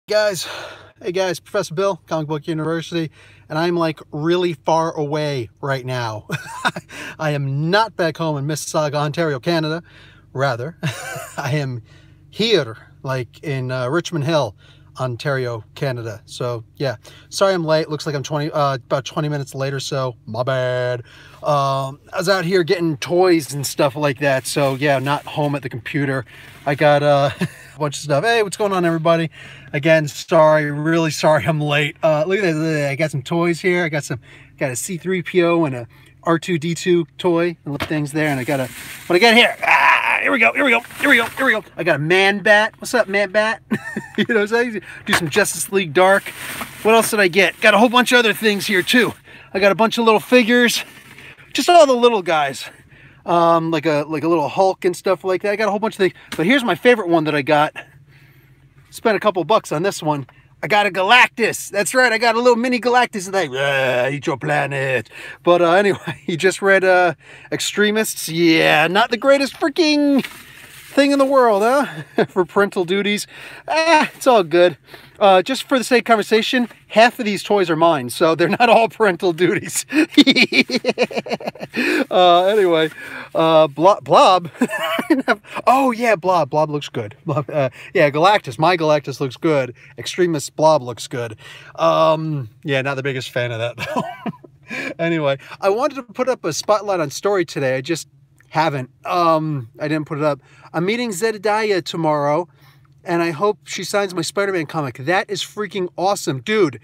Guys, hey guys, Professor Bill, Comic Book University, and I'm like really far away right now. I am not back home in Mississauga, Ontario, Canada. Rather, I am here, like in Richmond Hill, Ontario, Canada. So yeah, sorry I'm late. Looks like I'm about 20 minutes late or so. My bad. I was out here getting toys and stuff like that. So yeah, not home at the computer. I got a bunch of stuff. Hey, what's going on, everybody? Again, sorry, really sorry I'm late. Look at this. I got some toys here. I got a C-3PO and a R2-D2 toy and little things there. And I got what I got here. Here we go. I got a Man Bat. What's up, Man Bat? You know, so I do some Justice League Dark. What else did I get? Got a whole bunch of other things here too. I got a bunch of little figures, just all the little guys, like a little Hulk and stuff like that. I got a whole bunch of things. But here's my favorite one that I got. Spent a couple bucks on this one. I got a Galactus. That's right. I got a little mini Galactus. Like, eat your planet. But anyway, you just read Extremists. Yeah, not the greatest freaking thing in the world, huh? For parental duties. It's all good. Just for the sake of conversation, half of these toys are mine, so they're not all parental duties. Anyway, Blob. Oh yeah, Blob. Blob looks good. Blob, yeah, Galactus. My Galactus looks good. Extremist Blob looks good. Yeah, not the biggest fan of that though. Anyway, I wanted to put up a spotlight on story today. I just haven't. I didn't put it up. I'm meeting s.h.i.e.l.d. tomorrow, and I hope she signs my Spider-Man comic. That is freaking awesome. Dude,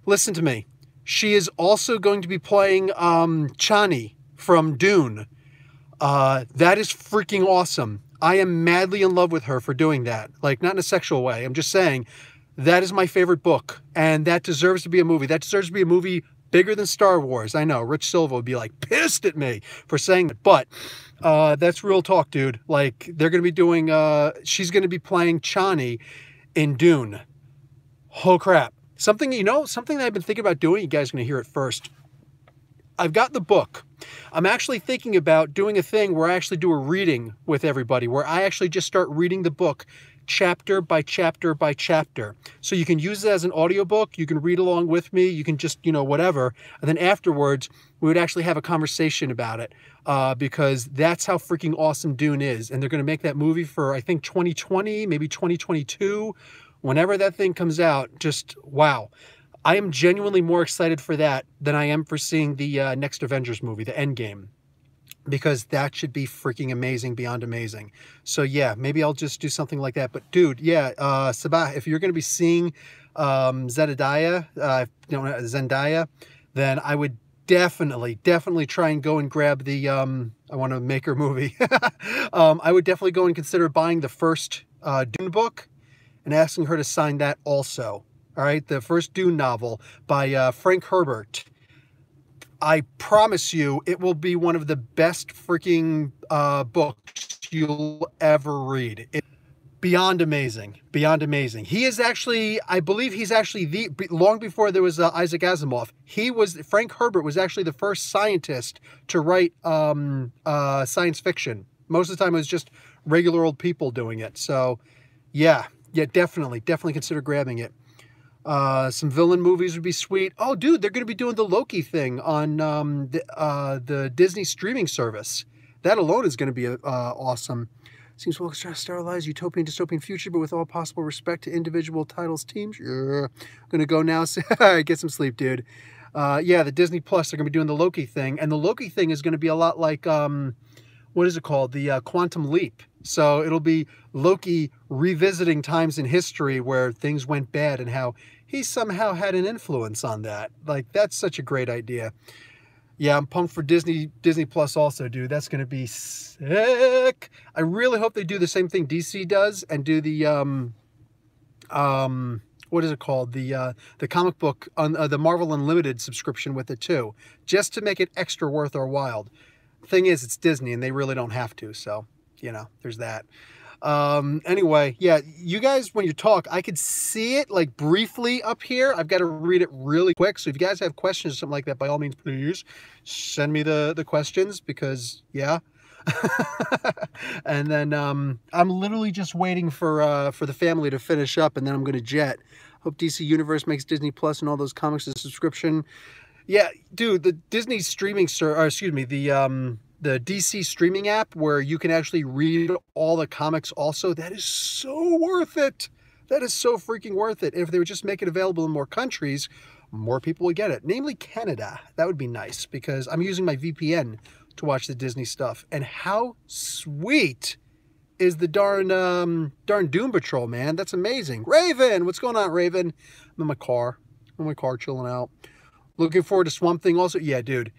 listen to me. She is also going to be playing Chani from Dune. That is freaking awesome. I am madly in love with her for doing that. Like, not in a sexual way. I'm just saying, that is my favorite book, and that deserves to be a movie. That deserves to be a movie bigger than Star Wars. I know, Rich Silva would be like pissed at me for saying that, but that's real talk, dude. Like, they're going to be doing, she's going to be playing Chani in Dune. Oh, crap. Something that I've been thinking about doing, you guys are going to hear it first. I've got the book. I'm actually thinking about doing a thing where I actually do a reading with everybody, where I actually just start reading the book chapter by chapter by chapter. So you can use it as an audiobook. You can read along with me. You can just, whatever. And then afterwards, we would actually have a conversation about it because that's how freaking awesome Dune is. And they're going to make that movie for, I think, 2020, maybe 2022. Whenever that thing comes out, just wow. I am genuinely more excited for that than I am for seeing the next Avengers movie, the Endgame, because that should be freaking amazing, beyond amazing. So yeah, maybe I'll just do something like that. But dude, yeah, Sabah, if you're going to be seeing Zendaya, then I would definitely try and go and grab the, I want to make her movie. I would definitely go and consider buying the first Dune book and asking her to sign that also. All right, the first Dune novel by Frank Herbert. I promise you, it will be one of the best freaking books you'll ever read. Beyond amazing, beyond amazing. He is actually, I believe he's actually long before there was Isaac Asimov. Frank Herbert was actually the first scientist to write science fiction. Most of the time it was just regular old people doing it. So yeah, definitely consider grabbing it. Some villain movies would be sweet. Oh, dude, they're going to be doing the Loki thing on the Disney streaming service. That alone is going to be awesome. Seems well sterilized utopian dystopian future, but with all possible respect to individual titles, teams. Yeah. Going to go now. Get some sleep, dude. Yeah, the Disney Plus, they're going to be doing the Loki thing. And the Loki thing is going to be a lot like, what is it called? The Quantum Leap. So it'll be Loki revisiting times in history where things went bad and how he somehow had an influence on that. Like, that's such a great idea. Yeah, I'm pumped for Disney Plus also, dude. That's going to be sick. I really hope they do the same thing DC does and do the, what is it called? The comic book, on the Marvel Unlimited subscription with it too, just to make it extra worth our while. Thing is, it's Disney and they really don't have to, so there's that. Anyway, yeah, you guys, when you talk, I could see it like briefly up here. I've got to read it really quick. So if you guys have questions or something like that, by all means, please send me the questions because yeah. And then I'm literally just waiting for the family to finish up and then I'm going to jet. Hope DC Universe makes Disney Plus and all those comics a subscription. Yeah, dude, the Disney streaming, the DC streaming app where you can actually read all the comics also, that is so worth it. That is so freaking worth it. If they would just make it available in more countries, more people would get it. Namely Canada. That would be nice because I'm using my VPN to watch the Disney stuff. And how sweet is the darn Doom Patrol, man. That's amazing. Raven, what's going on, Raven? I'm in my car. Chilling out. Looking forward to Swamp Thing also. Yeah, dude.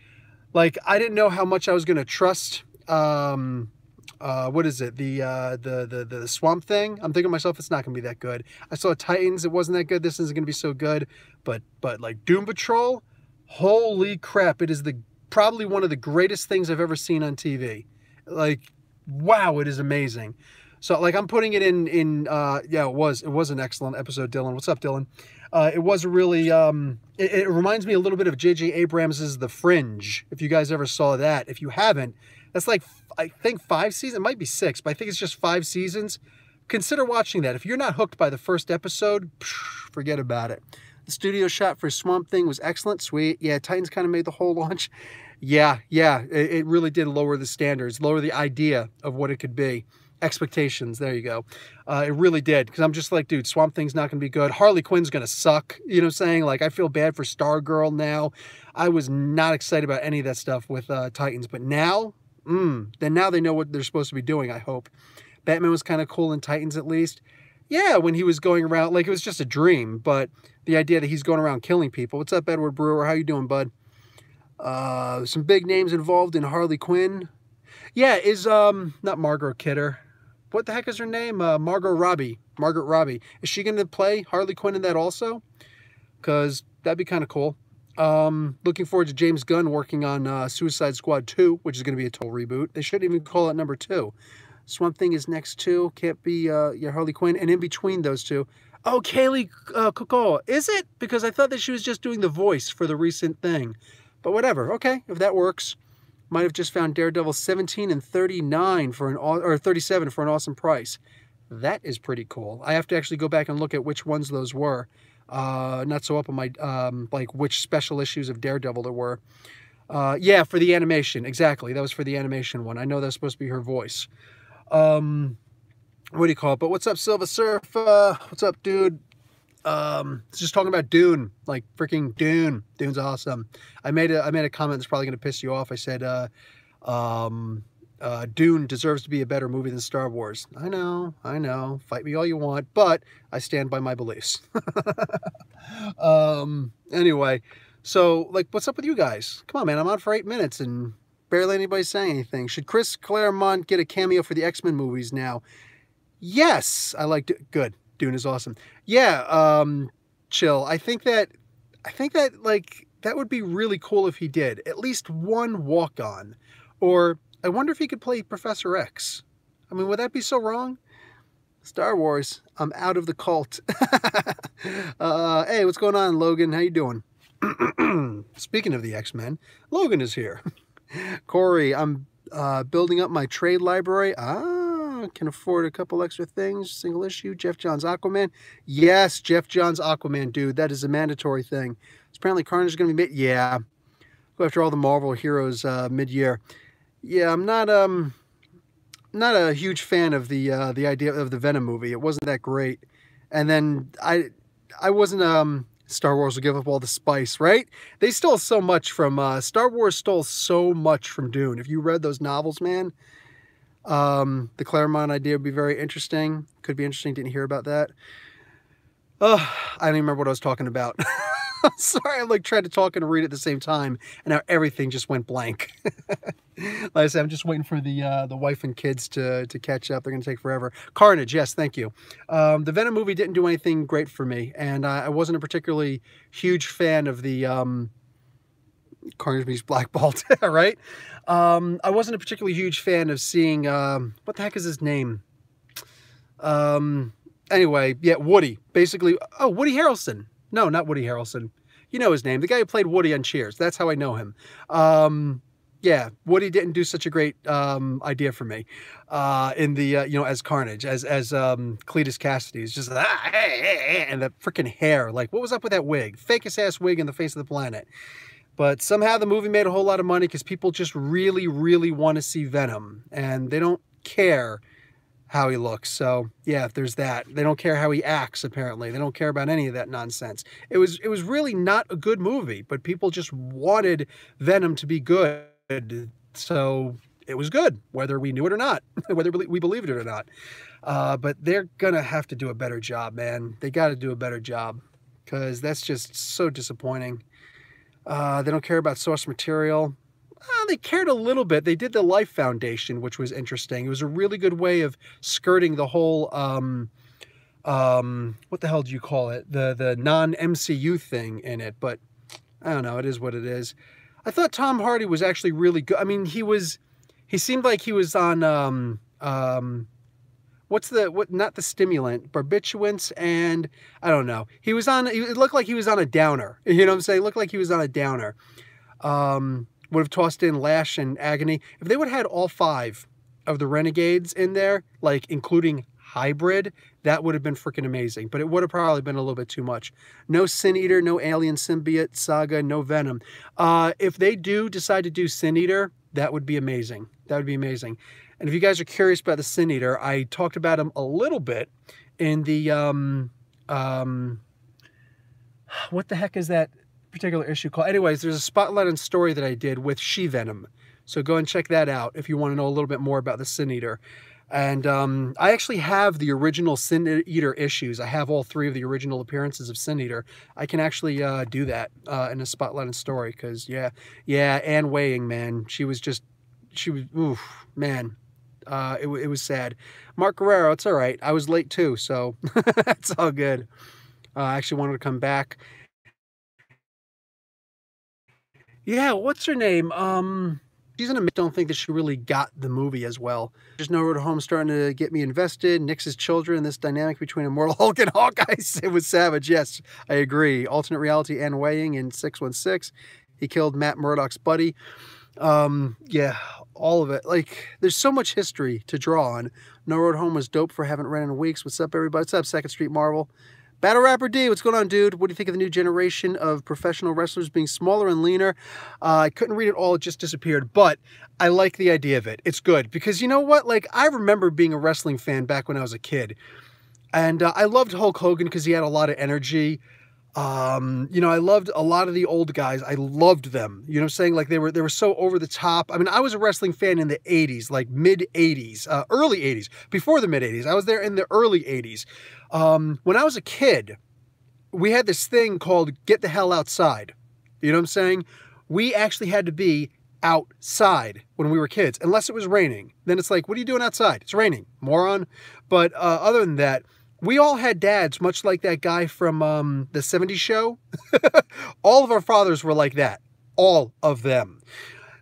Like, I didn't know how much I was going to trust, what is it? The Swamp Thing. I'm thinking to myself, it's not going to be that good. I saw Titans. It wasn't that good. This isn't going to be so good. But like Doom Patrol, holy crap. It is probably one of the greatest things I've ever seen on TV. Like, wow, it is amazing. So, like, I'm putting it yeah, it was an excellent episode, Dylan. What's up, Dylan? It was a really, it reminds me a little bit of J.J. Abrams' The Fringe, if you guys ever saw that. If you haven't, that's like, I think 5 seasons, it might be 6, but I think it's just 5 seasons. Consider watching that. If you're not hooked by the first episode, forget about it. The studio shot for Swamp Thing was excellent. Sweet. Yeah, Titans kind of made the whole launch. Yeah, it really did lower the standards, lower the idea of what it could be. Expectations, there you go. It really did, because I'm just like, dude, Swamp Thing's not going to be good. Harley Quinn's going to suck. You know what I'm saying? Like, I feel bad for Stargirl now. I was not excited about any of that stuff with Titans, but now, then now they know what they're supposed to be doing, I hope. Batman was kind of cool in Titans, at least. Yeah, when he was going around, like, it was just a dream, but the idea that he's going around killing people. What's up, Edward Brewer? How you doing, bud? Some big names involved in Harley Quinn. Yeah, is, not Margot Kidder. What the heck is her name? Margot Robbie. Margaret Robbie. Is she going to play Harley Quinn in that also? Because that'd be kind of cool. Looking forward to James Gunn working on Suicide Squad 2, which is going to be a total reboot. They shouldn't even call it number 2. Swamp Thing is next too. Can't be Harley Quinn. And in between those two. Oh, Kaylee Cuoco. Is it? Because I thought that she was just doing the voice for the recent thing. But whatever. Okay, if that works. Might have just found Daredevil 17 and 39 or 37 for an awesome price. That is pretty cool. I have to actually go back and look at which ones those were. Not so up on my, like, which special issues of Daredevil there were. Yeah, for the animation. Exactly. That was for the animation one. I know that's supposed to be her voice. What do you call it? But what's up, Silver Surf? What's up, dude? Just talking about Dune, like freaking Dune. Dune's awesome. I made a comment that's probably going to piss you off. I said, Dune deserves to be a better movie than Star Wars. I know. Fight me all you want, but I stand by my beliefs. Anyway, so, like, what's up with you guys? Come on, man. I'm on for 8 minutes and barely anybody's saying anything. Should Chris Claremont get a cameo for the X-Men movies now? Yes, I liked it. Good. Dune is awesome. Yeah, chill. I think that like that would be really cool if he did at least one walk-on, or I wonder if he could play Professor X. I mean, would that be so wrong? Star Wars. I'm out of the cult. Hey, what's going on, Logan? How you doing? Speaking of the X-Men, Logan is here. Corey, I'm building up my trade library. Can afford a couple extra things. Single issue. Jeff Johns Aquaman. Yes, Jeff Johns Aquaman, dude. That is a mandatory thing. It's apparently Carnage is going to be made. Yeah. Go after all the Marvel heroes mid-year. Yeah, I'm not a huge fan of the idea of the Venom movie. It wasn't that great. And then I wasn't Star Wars will give up all the spice, right? They stole so much from Star Wars stole so much from Dune. If you read those novels, man, the Claremont idea would be very interesting. Could be interesting. Didn't hear about that. I don't even remember what I was talking about. Sorry, I like tried to talk and read at the same time, and now everything just went blank. Like I said, I'm just waiting for the wife and kids to catch up. They're going to take forever. Carnage, yes, thank you. The Venom movie didn't do anything great for me, and I wasn't a particularly huge fan of the Carnage being blackballed, right? I wasn't a particularly huge fan of seeing, what the heck is his name? Anyway, yeah, Woody. Basically, oh, Woody Harrelson. No, not Woody Harrelson. You know his name. The guy who played Woody on Cheers. That's how I know him. yeah, Woody didn't do such a great idea for me in the you know, as Carnage, as Cletus Cassidy. It's just and that freaking hair. Like, what was up with that wig? Fakest ass wig in the face of the planet. But somehow the movie made a whole lot of money because people just really, really want to see Venom, and they don't care how he looks. So yeah, there's that. They don't care how he acts. Apparently, they don't care about any of that nonsense. It was really not a good movie, but people just wanted Venom to be good. So it was good, whether we knew it or not, whether we believed it or not. But they're gonna have to do a better job, man. They got to do a better job because that's just so disappointing. They don't care about source material. They cared a little bit. They did the Life Foundation, which was interesting. It was a really good way of skirting the whole, what the hell do you call it? The non-MCU thing in it. But I don't know. It is what it is. I thought Tom Hardy was actually really good. I mean, he seemed like he was on, not the stimulant, barbiturates, and I don't know. It looked like he was on a downer. You know what I'm saying? It looked like he was on a downer. Would have tossed in Lash and Agony. If they would have had all 5 of the Renegades in there, like including Hybrid, that would have been freaking amazing. But it would have probably been a little bit too much. No Sin Eater, no Alien Symbiote Saga, no Venom. If they do decide to do Sin Eater, that would be amazing. That would be amazing. And if you guys are curious about the Sin Eater, I talked about him a little bit in the what the heck is that particular issue called? Anyways, there's a spotlight on story that I did with She-Venom. So go and check that out if you want to know a little bit more about the Sin Eater. And I actually have the original Sin Eater issues. I have all 3 of the original appearances of Sin Eater. I can actually do that in a spotlight on story because, yeah, Anne Weighing, man. She was, oof, man. It was sad. Mark Guerrero, it's all right. I was late too, so it's all good. I actually wanted to come back. Yeah, what's her name? She's in a don't think that she really got the movie as well. There's No Road Home starting to get me invested. Nix's Children, this dynamic between Immortal Hulk and Hawkeye. It was savage. Yes, I agree. Alternate reality, Anne Weighing in 616. He killed Matt Murdock's buddy. Yeah, all of it. Like, there's so much history to draw on. No Road Home was dope for haven't read in weeks. What's up, everybody? What's up, Second Street Marvel? Battle Rapper D, what's going on, dude? What do you think of the new generation of professional wrestlers being smaller and leaner? I couldn't read it all. It just disappeared. But I like the idea of it. It's good. Because you know what? Like, I remember being a wrestling fan back when I was a kid. And I loved Hulk Hogan because he had a lot of energy. You know, I loved a lot of the old guys. I loved them. You know what I'm saying? Like, they were so over the top. I mean, I was a wrestling fan in the 80s, like mid 80s, early 80s, before the mid 80s. I was there in the early 80s. When I was a kid, we had this thing called Get the Hell Outside. You know what I'm saying? We actually had to be outside when we were kids, unless it was raining. Then it's like, what are you doing outside? It's raining, moron. But other than that, we all had dads, much like that guy from the 70s show. All of our fathers were like that. All of them.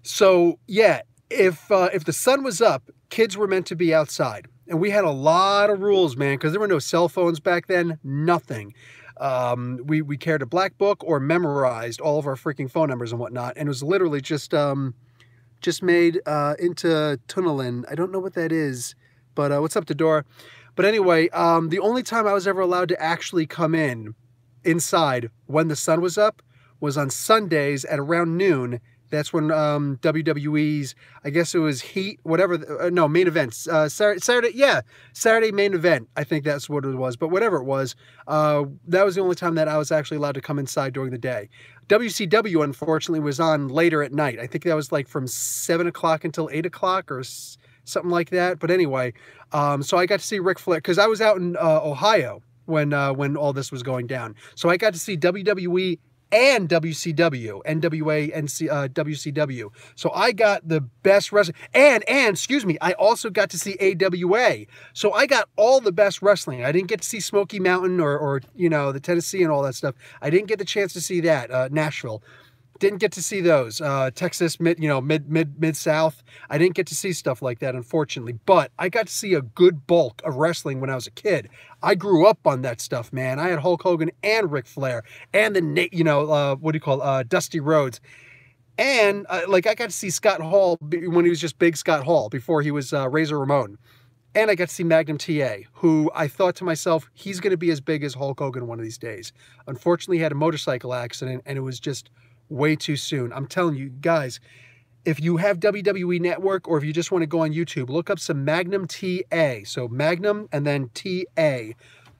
So, yeah, if the sun was up, kids were meant to be outside. And we had a lot of rules, man, because there were no cell phones back then, nothing. We carried a black book or memorized all of our freaking phone numbers and whatnot. And it was literally just made into tunnelin. I don't know what that is, but what's up, Dora? But anyway, the only time I was ever allowed to actually come inside when the sun was up was on Sundays at around noon. That's when WWE's, I guess it was Heat, whatever, no, main events. Saturday, yeah, Saturday main event. I think that's what it was. But whatever it was, that was the only time that I was actually allowed to come inside during the day. WCW, unfortunately, was on later at night. I think that was like from 7 o'clock until 8 o'clock or something like that. But anyway, so I got to see Ric Flair, because I was out in Ohio when all this was going down. So I got to see WWE and WCW, NWA and WCW. So I got the best wrestling. And excuse me, I also got to see AWA. So I got all the best wrestling. I didn't get to see Smoky Mountain or you know, the Tennessee and all that stuff. I didn't get the chance to see that. Nashville. Didn't get to see those. Texas, mid-south. I didn't get to see stuff like that, unfortunately. But I got to see a good bulk of wrestling when I was a kid. I grew up on that stuff, man. I had Hulk Hogan and Ric Flair and the, Dusty Rhodes. And like I got to see Scott Hall when he was just Big Scott Hall before he was Razor Ramon. And I got to see Magnum TA, who I thought to myself, he's going to be as big as Hulk Hogan one of these days. Unfortunately, he had a motorcycle accident, and it was just way too soon. I'm telling you, guys, if you have WWE Network or if you just want to go on YouTube, look up some Magnum TA. So Magnum and then TA.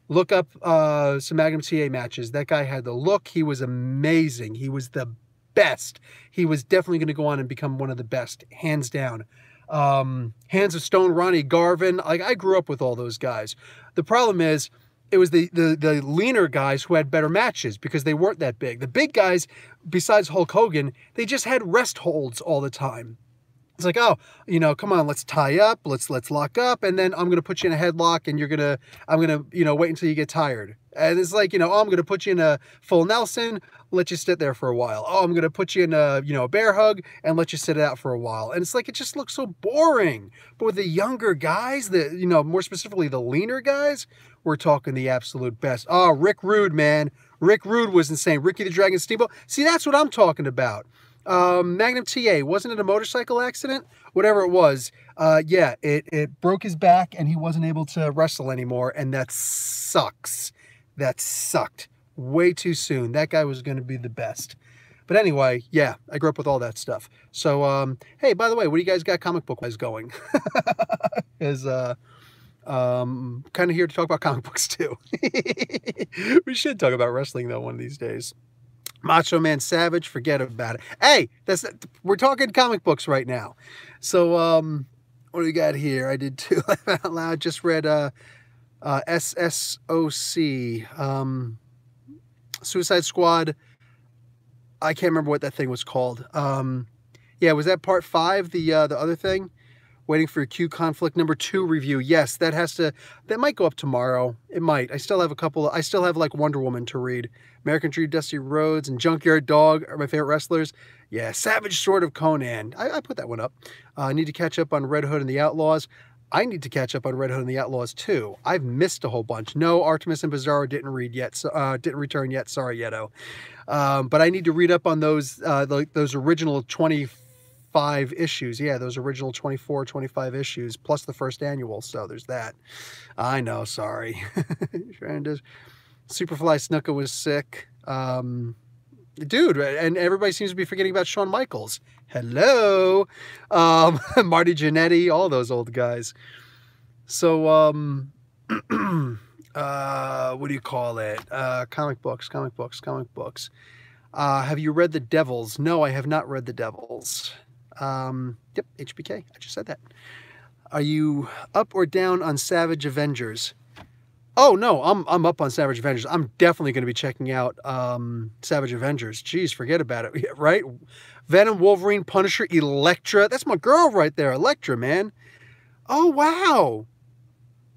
Look up some Magnum TA matches. That guy had the look. He was amazing. He was the best. He was definitely going to go on and become one of the best, hands down. Hands of Stone, Ronnie Garvin. Like, I grew up with all those guys. The problem is, it was the leaner guys who had better matches because they weren't that big. The big guys, besides Hulk Hogan, they just had rest holds all the time. It's like, oh, you know, come on, let's tie up, let's lock up, and then I'm gonna put you in a headlock, and I'm gonna, you know, wait until you get tired. And it's like, you know, oh, I'm gonna put you in a full Nelson, let you sit there for a while. Oh, I'm gonna put you in a, you know, a bear hug and let you sit out for a while. And it's like, it just looks so boring. But with the younger guys, the, you know, more specifically the leaner guys, we're talking the absolute best. Oh, Rick Rude, man. Rick Rude was insane. Ricky the Dragon Steamboat. See, that's what I'm talking about. Magnum TA, wasn't it a motorcycle accident? Whatever it was, yeah, it broke his back and he wasn't able to wrestle anymore, and that sucks. That sucked. Way too soon. That guy was going to be the best. But anyway, yeah, I grew up with all that stuff. So, hey, by the way, what do you guys got comic book-wise going? Is, kind of here to talk about comic books too. We should talk about wrestling though one of these days. Macho Man Savage, forget about it. Hey, we're talking comic books right now. So, what do we got here? I did too out loud. Just read SSOC, Suicide Squad. I can't remember what that thing was called. Yeah, was that part 5? The other thing. Waiting for Q Conflict #2 review. Yes, that might go up tomorrow. It might. I still have like Wonder Woman to read. American Dream, Dusty Rhodes, and Junkyard Dog are my favorite wrestlers. Yeah, Savage Sword of Conan. I put that one up. I need to catch up on Red Hood and the Outlaws. I need to catch up on Red Hood and the Outlaws too. I've missed a whole bunch. No, Artemis and Bizarro didn't return yet. Sorry, Yeto. But I need to read up on those original 25 issues. Yeah, those original 24, 25 issues, plus the first annual. So there's that. I know, sorry. Superfly Snuka was sick. Dude, and everybody seems to be forgetting about Shawn Michaels. Hello. Marty Jannetty, all those old guys. So, what do you call it? Comic books. Have you read The Devils? No, I have not read The Devils. Yep, HBK. I just said that. Are you up or down on Savage Avengers? Oh, no, I'm up on Savage Avengers. I'm definitely going to be checking out Savage Avengers. Jeez, forget about it, right? Venom, Wolverine, Punisher, Elektra. That's my girl right there, Elektra, man. Oh, wow.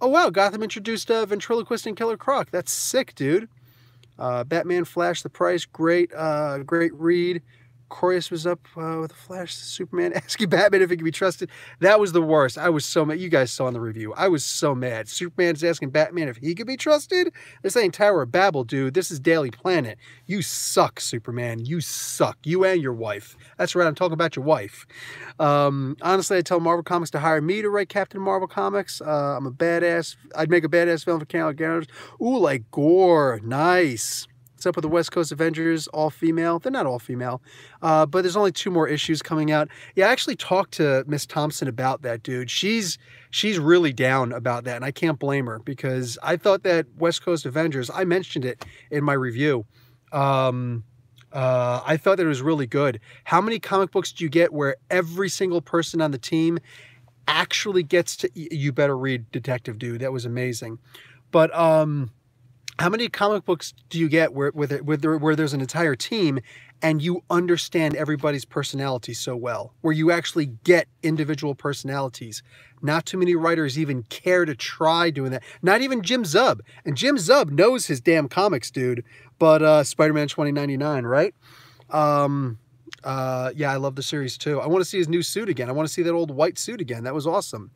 Oh, wow, Gotham introduced Ventriloquist and Killer Croc. That's sick, dude. Batman, Flash, The Price, great read. Corius was up with the Flash, Superman asking Batman if he could be trusted. That was the worst. I was so mad. You guys saw in the review. I was so mad. Superman's asking Batman if he could be trusted? This ain't Tower of Babel, dude. This is Daily Planet. You suck, Superman. You suck. You and your wife. That's right. I'm talking about your wife. Honestly, I tell Marvel Comics to hire me to write Captain Marvel comics. I'm a badass. I'd make a badass film for Carol Garner. Ooh, like Gore. Nice. What's up with the West Coast Avengers, all female? They're not all female, but there's only 2 more issues coming out. Yeah, I actually talked to Miss Thompson about that, dude. She's really down about that, and I can't blame her because I thought that West Coast Avengers, I mentioned it in my review. I thought that it was really good. How many comic books do you get where every single person on the team actually gets to? You better read Detective Dude. That was amazing. But how many comic books do you get where there's an entire team and you understand everybody's personality so well, where you actually get individual personalities? Not too many writers even care to try doing that. Not even Jim Zub. And Jim Zub knows his damn comics, dude. But Spider-Man 2099, right? Yeah, I love the series too. I want to see his new suit again. I want to see that old white suit again. That was awesome.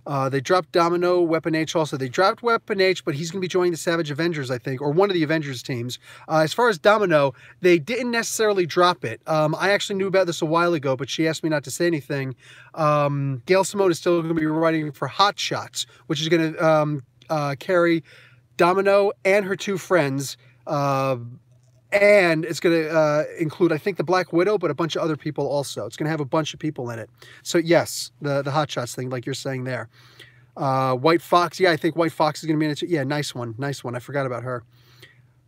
They dropped Domino, Weapon H also. They dropped Weapon H, but he's going to be joining the Savage Avengers, I think, or one of the Avengers teams. As far as Domino, they didn't necessarily drop it. I actually knew about this a while ago, but she asked me not to say anything. Gail Simone is still going to be writing for Hot Shots, which is going to carry Domino and her 2 friends, and it's going to include, I think, the Black Widow, but a bunch of other people also. It's going to have a bunch of people in it. So yes, the Hot Shots thing, like you're saying there. White Fox, yeah, I think White Fox is going to be in it too. Yeah, nice one, nice one. I forgot about her.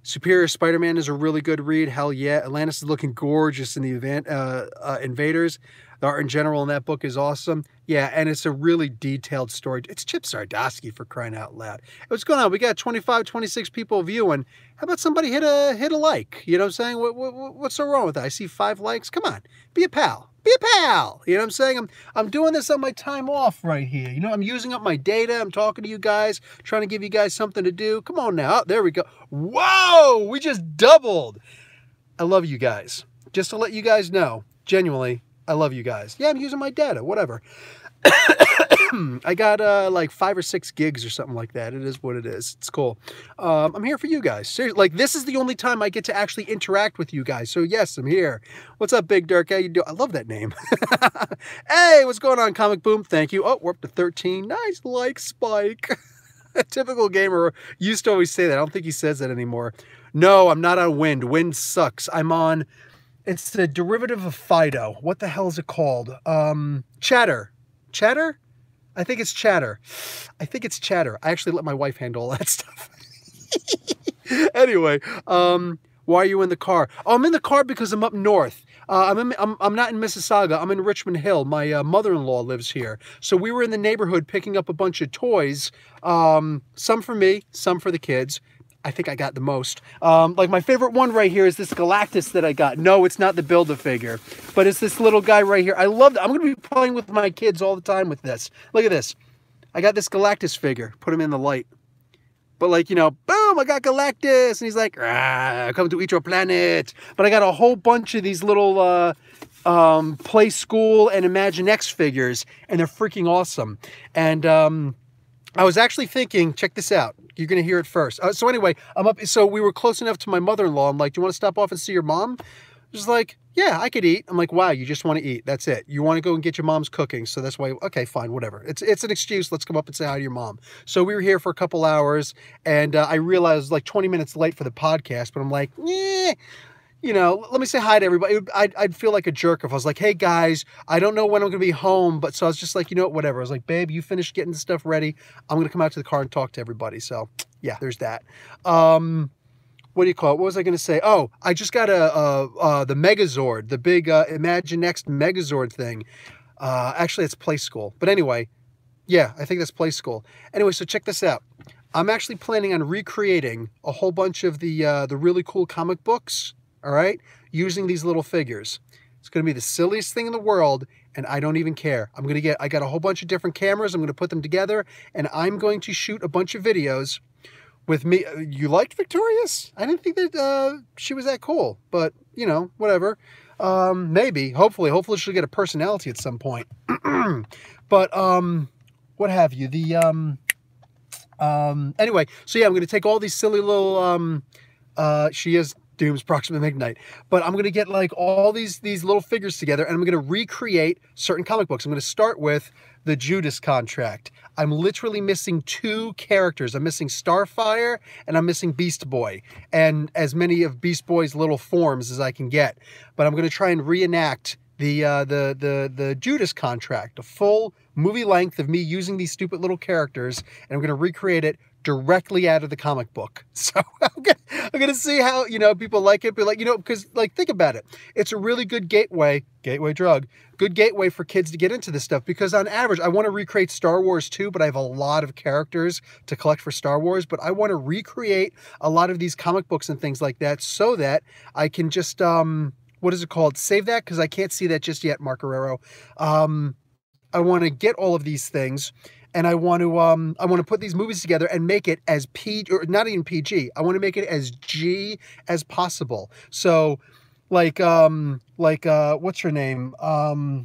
Superior Spider-Man is a really good read. Hell yeah. Atlantis is looking gorgeous in the Invaders. The art in general in that book is awesome. Yeah, and it's a really detailed story. It's Chip Zdarsky, for crying out loud. What's going on? We got 25, 26 people viewing. How about somebody hit a like? You know what I'm saying? What's so wrong with that? I see 5 likes. Come on, be a pal. Be a pal. You know what I'm saying? I'm doing this on my time off right here. You know, I'm using up my data. I'm talking to you guys, trying to give you guys something to do. Come on now. Oh, there we go. Whoa, we just doubled. I love you guys. Just to let you guys know, genuinely, I love you guys. Yeah, I'm using my data, whatever. I got like 5 or 6 gigs or something like that. It is what it is. It's cool. I'm here for you guys. Seriously, like, this is the only time I get to actually interact with you guys. So yes, I'm here. What's up, Big Dirk? How you doing? I love that name. Hey, what's going on, Comic Boom? Thank you. Oh, we're up to 13. Nice like spike. A typical gamer used to always say that. I don't think he says that anymore. No, I'm not on Wind. Wind sucks. I'm on... It's the derivative of Fido. What the hell is it called? Chatter. Chatter? I think it's Chatter. I think it's Chatter. I actually let my wife handle all that stuff. Anyway, why are you in the car? Oh, I'm in the car because I'm up north. I'm not in Mississauga. I'm in Richmond Hill. My mother-in-law lives here. So we were in the neighborhood picking up a bunch of toys. Some for me, some for the kids. I think I got the most. Like, my favorite one right here is this Galactus that I got. No, it's not the Build-A-Figure, but it's this little guy right here. I love that. I'm going to be playing with my kids all the time with this. Look at this. I got this Galactus figure. Put him in the light. But, like, you know, boom, I got Galactus. And he's like, come to eat your planet. But I got a whole bunch of these little Play School and Imaginext figures, and they're freaking awesome. And I was actually thinking, check this out. You're going to hear it first. So anyway, I'm up. So we were close enough to my mother-in-law. I'm like, do you want to stop off and see your mom? She's like, yeah, I could eat. I'm like, wow, you just want to eat. That's it. You want to go and get your mom's cooking. So that's why, okay, fine, whatever. It's an excuse. Let's come up and say hi to your mom. So we were here for a couple hours, and I realized I was like 20 minutes late for the podcast, but I'm like, you know, let me say hi to everybody. I'd feel like a jerk if I was like, hey guys, I don't know when I'm going to be home. But so I was just like, you know what, whatever. I was like, babe, you finished getting the stuff ready. I'm going to come out to the car and talk to everybody. So yeah, there's that. What do you call it? What was I going to say? Oh, I just got the Megazord, the big Imaginext Megazord thing. Actually, it's Play School. But anyway, yeah, I think that's Play School. Anyway, so check this out. I'm actually planning on recreating a whole bunch of the really cool comic books. All right, using these little figures. It's going to be the silliest thing in the world, and I don't even care. I got a whole bunch of different cameras. I'm going to put them together, and I'm going to shoot a bunch of videos with me. You liked Victorious? I didn't think that she was that cool, but you know, whatever. Maybe, hopefully she'll get a personality at some point. But what have you? Anyway, so yeah, I'm going to take all these silly little she is Doom's Proximate Midnight. But I'm going to get like all these little figures together, and I'm going to recreate certain comic books. I'm going to start with the Judas Contract. I'm literally missing 2 characters. I'm missing Starfire and I'm missing Beast Boy, and as many of Beast Boy's little forms as I can get. But I'm going to try and reenact the Judas Contract, a full movie length of me using these stupid little characters, and I'm going to recreate it directly out of the comic book. So I'm gonna see how, you know, people like it, but like, you know, because like, think about it. It's a really good gateway drug, good gateway for kids to get into this stuff, because on average, I want to recreate Star Wars too, but I have a lot of characters to collect for Star Wars, but I want to recreate a lot of these comic books and things like that so that I can just, what is it called? Save that, because I can't see that just yet, Mark Guerrero. I want to get all of these things, and I want to put these movies together and make it as PG, or not even PG. I want to make it as G as possible. So, like what's her name? I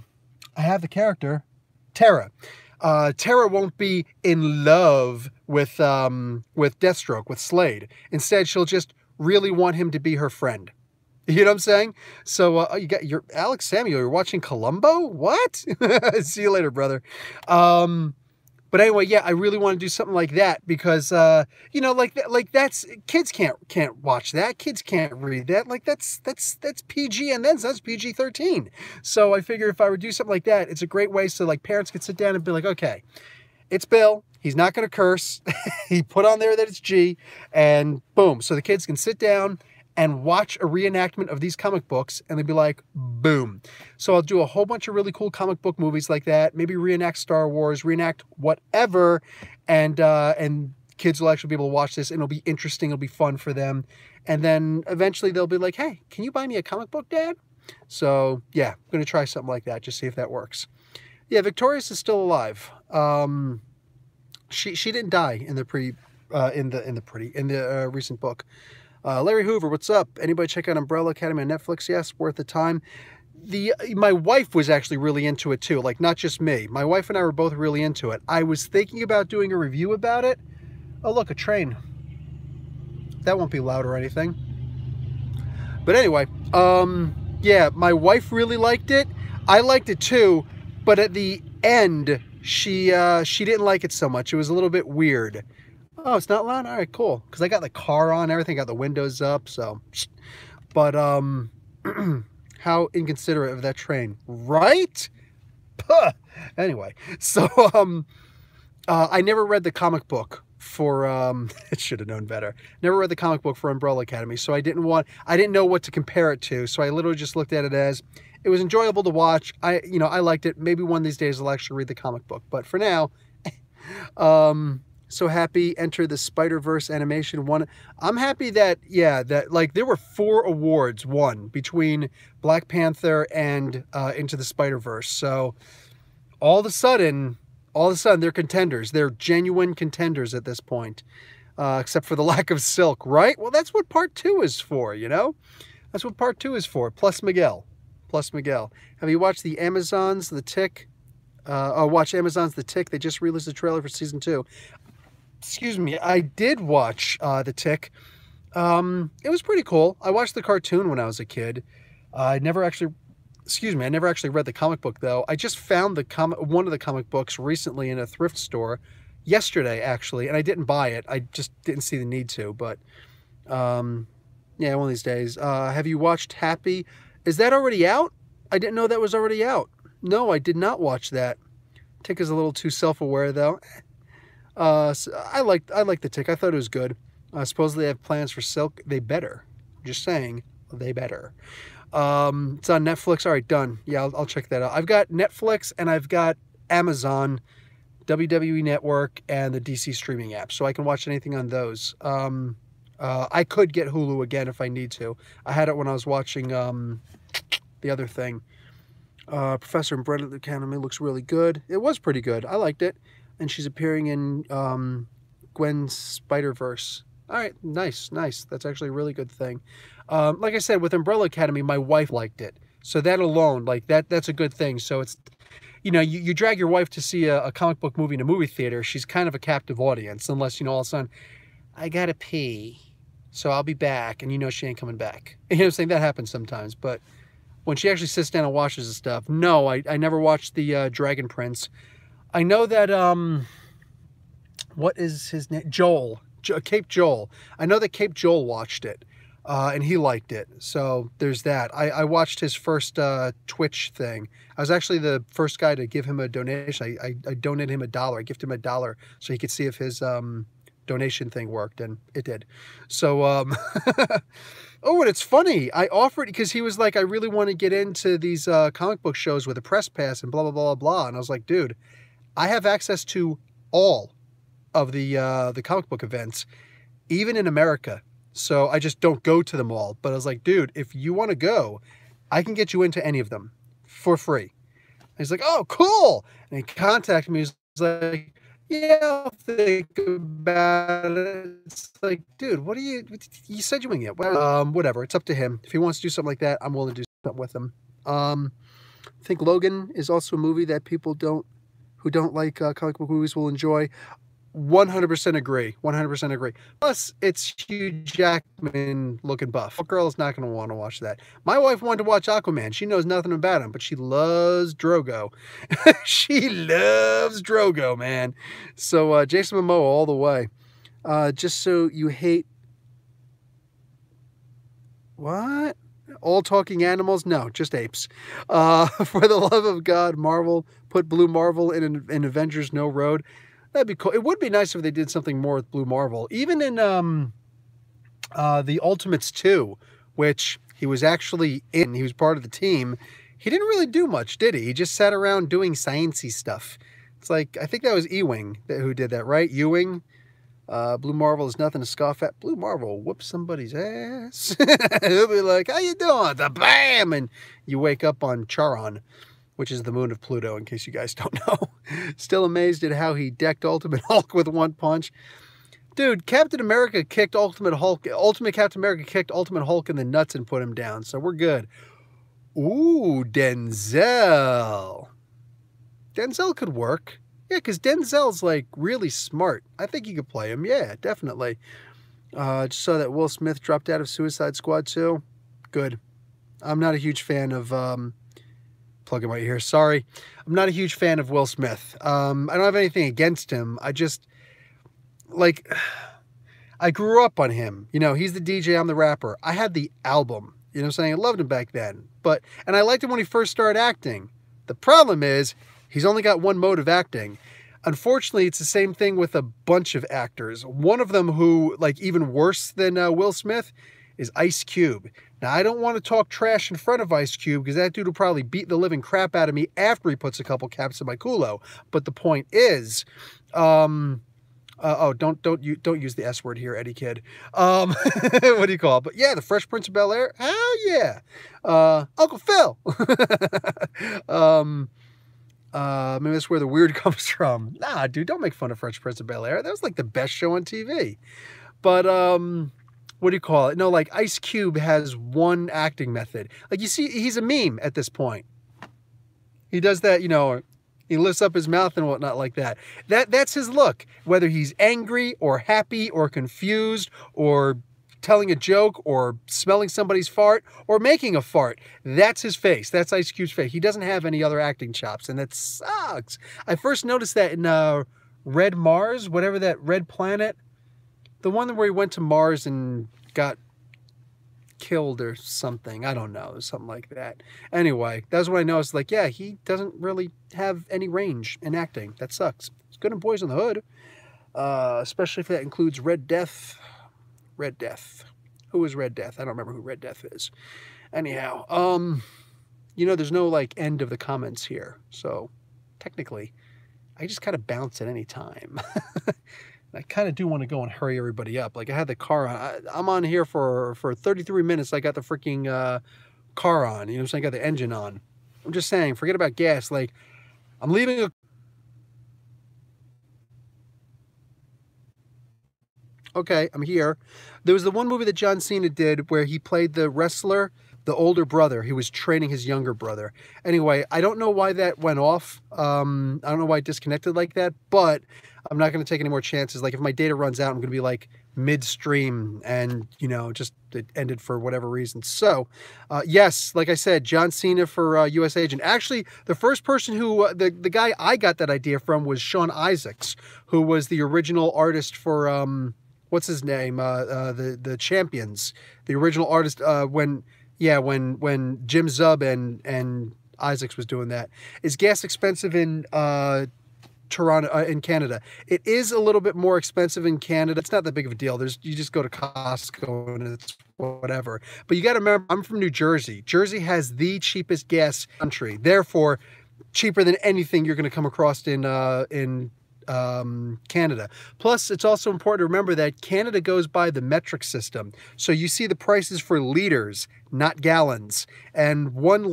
have the character, Tara. Tara won't be in love with Deathstroke, with s.h.i.e.l.d. Instead, she'll just really want him to be her friend. You know what I'm saying? So you got your Alex Samuel. You're watching Columbo? What? See you later, brother. But anyway, yeah, I really want to do something like that because you know, like that's kids can't watch that. Kids can't read that. Like that's PG, and then that's PG-13. So I figure if I would do something like that, it's a great way so like parents could sit down and be like, okay, it's Bill. He's not going to curse. He put on there that it's G, and boom. So the kids can sit down and watch a reenactment of these comic books, and they'd be like, boom. So I'll do a whole bunch of really cool comic book movies like that. Maybe reenact Star Wars, reenact whatever, and kids will actually be able to watch this, and it'll be interesting. It'll be fun for them. And then eventually they'll be like, hey, can you buy me a comic book, Dad? So yeah, I'm going to try something like that, just see if that works. Yeah, Victorious is still alive. She didn't die in the recent book. Larry Hoover, what's up? Anybody check out Umbrella Academy on Netflix? Yes, worth the time. My wife was actually really into it too, like not just me. My wife and I were both really into it. I was thinking about doing a review about it. Oh, look, a train. That won't be loud or anything. But anyway, yeah, my wife really liked it. I liked it too, but at the end, she didn't like it so much. It was a little bit weird. Oh, it's not loud? All right, cool. Because I got the car on, everything, got the windows up, so. But, how inconsiderate of that train, right? Puh. Anyway, so, I never read the comic book for, I should have known better. Never read the comic book for Umbrella Academy, so I didn't know what to compare it to, so I literally just looked at it as, it was enjoyable to watch. I liked it. Maybe one of these days I'll actually read the comic book, but for now, so happy Enter the Spider-Verse animation won. I'm happy that, yeah, that like there were 4 awards won between Black Panther and Into the Spider-Verse. So all of a sudden they're contenders. They're genuine contenders at this point, except for the lack of Silk, right? Well, that's what part 2 is for, you know? That's what part 2 is for, plus Miguel. Have you watched the Amazons, The Tick? Watch Amazon's The Tick. They just released the trailer for season 2. Excuse me, I did watch The Tick. It was pretty cool. I watched the cartoon when I was a kid. I never actually read the comic book though. I just found one of the comic books recently in a thrift store yesterday actually, and I didn't buy it. I just didn't see the need to, but yeah, one of these days. Have you watched Happy? Is that already out? I didn't know that was already out. No, I did not watch that. Tick is a little too self-aware though. So I like The Tick. I thought it was good. Supposedly they have plans for Silk. They better. Just saying, they better. It's on Netflix. All right, done. Yeah, I'll check that out. I've got Netflix and I've got Amazon, WWE Network, and the DC streaming app, so I can watch anything on those. I could get Hulu again if I need to. I had it when I was watching the other thing. Professor Umbrella Academy looks really good. It was pretty good. I liked it. And she's appearing in Gwen's Spider-Verse. All right, nice. That's actually a really good thing. Like I said, with Umbrella Academy, my wife liked it. So that alone, like that's a good thing. So it's, you drag your wife to see a comic book movie in a movie theater, she's kind of a captive audience, unless, all of a sudden, I gotta pee, so I'll be back, and she ain't coming back. You know what I'm saying? That happens sometimes, but when she actually sits down and watches the stuff, no, I never watched the Dragon Prince. I know that, what is his name? Cape Joel. I know that Cape Joel watched it, and he liked it. So there's that. I watched his first Twitch thing. I was actually the first guy to give him a donation. I donated him $1. I gifted him $1 so he could see if his donation thing worked, and it did. So, oh, and it's funny. I offered, because he was like, I really want to get into these comic book shows with a press pass and blah, blah, blah, blah. And I was like, dude, I have access to all of the comic book events, even in America. So I just don't go to them all. But I was like, dude, if you want to go, I can get you into any of them for free. And he's like, oh, cool. And he contacted me. He's like, yeah, I'll think about it. It's like, dude, what do you said you wing it. Well, whatever. It's up to him. If he wants to do something like that, I'm willing to do something with him. I think Logan is also a movie that people don't who don't like comic book movies will enjoy. 100% agree. 100% agree. Plus, it's Hugh Jackman looking buff. A girl is not going to want to watch that. My wife wanted to watch Aquaman. She knows nothing about him, but she loves Drogo. She loves Drogo, man. So Jason Momoa all the way. Just so you hate... What? All talking animals? No, just apes. For the love of God, Marvel, put Blue Marvel in Avengers No Road. That'd be cool. It would be nice if they did something more with Blue Marvel. Even in the Ultimates 2, which he was actually in, he was part of the team, he didn't really do much, did he? He just sat around doing science-y stuff. It's like, I think that was Ewing who did that, right? Ewing? Blue Marvel is nothing to scoff at. Blue Marvel whoops somebody's ass. He'll be like, how you doing? The bam! And you wake up on Charon, which is the moon of Pluto, in case you guys don't know. Still amazed at how he decked Ultimate Hulk with one punch. Dude, Captain America kicked Ultimate Hulk. Ultimate Captain America kicked Ultimate Hulk in the nuts and put him down, so we're good. Ooh, Denzel. Denzel could work. Yeah, because Denzel's, like, really smart. I think you could play him. Yeah, definitely. Just saw that Will Smith dropped out of Suicide Squad 2. Good. I'm not a huge fan of... plug in my ear. Sorry. I'm not a huge fan of Will Smith. I don't have anything against him. I just, like, I grew up on him. You know, he's the DJ, I'm the rapper. I had the album. You know what I'm saying? I loved him back then. And I liked him when he first started acting. The problem is, he's only got one mode of acting. Unfortunately, it's the same thing with a bunch of actors. One of them who, like, even worse than Will Smith is Ice Cube. Now, I don't want to talk trash in front of Ice Cube because that dude will probably beat the living crap out of me after he puts a couple caps in my culo. But the point is, don't use the S word here, Eddie Kid. What do you call it? But yeah, the Fresh Prince of Bel-Air. Hell yeah. Uncle Phil. Maybe that's where the weird comes from. Nah, dude, don't make fun of Fresh Prince of Bel-Air. That was like the best show on TV. But, what do you call it? No, like Ice Cube has one acting method. Like you see, he's a meme at this point. He does that, you know, he lifts up his mouth and whatnot like that. That's his look. Whether he's angry or happy or confused or telling a joke or smelling somebody's fart or making a fart, that's his face. That's Ice Cube's face. He doesn't have any other acting chops, and that sucks. I first noticed that in Red Mars, whatever that Red Planet. The one where he went to Mars and got killed or something. I don't know. Something like that. Anyway, that's what I noticed. Like, yeah, he doesn't really have any range in acting. That sucks. He's good in Boys in the Hood. Especially if that includes Red Death. Red Death. Who is Red Death? I don't remember who Red Death is. Anyhow, you know, there's no, like, end of the comments here. So, technically, I just kind of bounce at any time. I kind of do want to go and hurry everybody up. Like, I had the car on. I'm on here for 33 minutes. I got the freaking car on. You know what I'm saying? I got the engine on. I'm just saying, forget about gas. Like, I'm leaving a... Okay, I'm here. There was the one movie that John Cena did where he played the wrestler, the older brother. He was training his younger brother. Anyway, I don't know why that went off. I don't know why it disconnected like that, but I'm not going to take any more chances. Like, if my data runs out, I'm going to be like midstream and, you know, just it ended for whatever reason. So, yes, like I said, John Cena for U.S. Agent. Actually, the first person who, the guy I got that idea from was Sean Isaacs, who was the original artist for, what's his name? The Champions. The original artist when Jim Zub and Isaacs was doing that. Is gas expensive in Toronto, in Canada? It is a little bit more expensive in Canada. It's not that big of a deal. You just go to Costco and it's whatever. But you got to remember, I'm from New Jersey. Jersey has the cheapest gas in the country. Therefore, cheaper than anything you're going to come across in Canada. Plus, it's also important to remember that Canada goes by the metric system. So you see the prices for liters, not gallons. And 1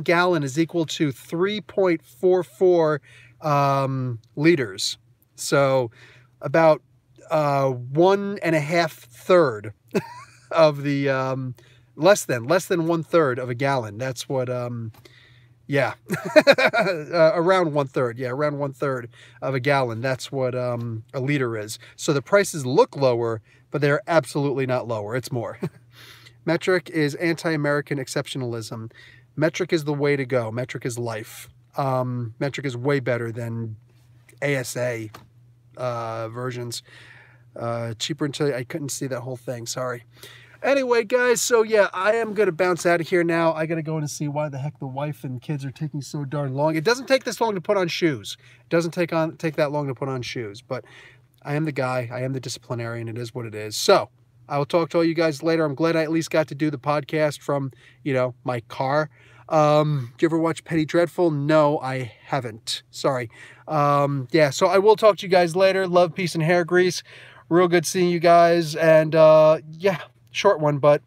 gallon is equal to 3.44 liters. So about 1.5 third of the less than 1/3 of a gallon. That's what Yeah, around 1/3. Yeah, around 1/3 of a gallon. That's what a liter is. So the prices look lower, but they're absolutely not lower. It's more. Metric is anti-American exceptionalism. Metric is the way to go. Metric is life. Metric is way better than ASA versions. Cheaper until I couldn't see that whole thing. Sorry. Anyway, guys, so yeah, I am going to bounce out of here now. I got to go in and see why the heck the wife and kids are taking so darn long. It doesn't take this long to put on shoes. It doesn't take that long to put on shoes, but I am the guy. I am the disciplinarian. It is what it is. So I will talk to all you guys later. I'm glad I at least got to do the podcast from, you know, my car. Do you ever watch Penny Dreadful? No, I haven't. Sorry. Yeah, so I will talk to you guys later. Love, peace, and hair grease. Real good seeing you guys. And yeah, short one, but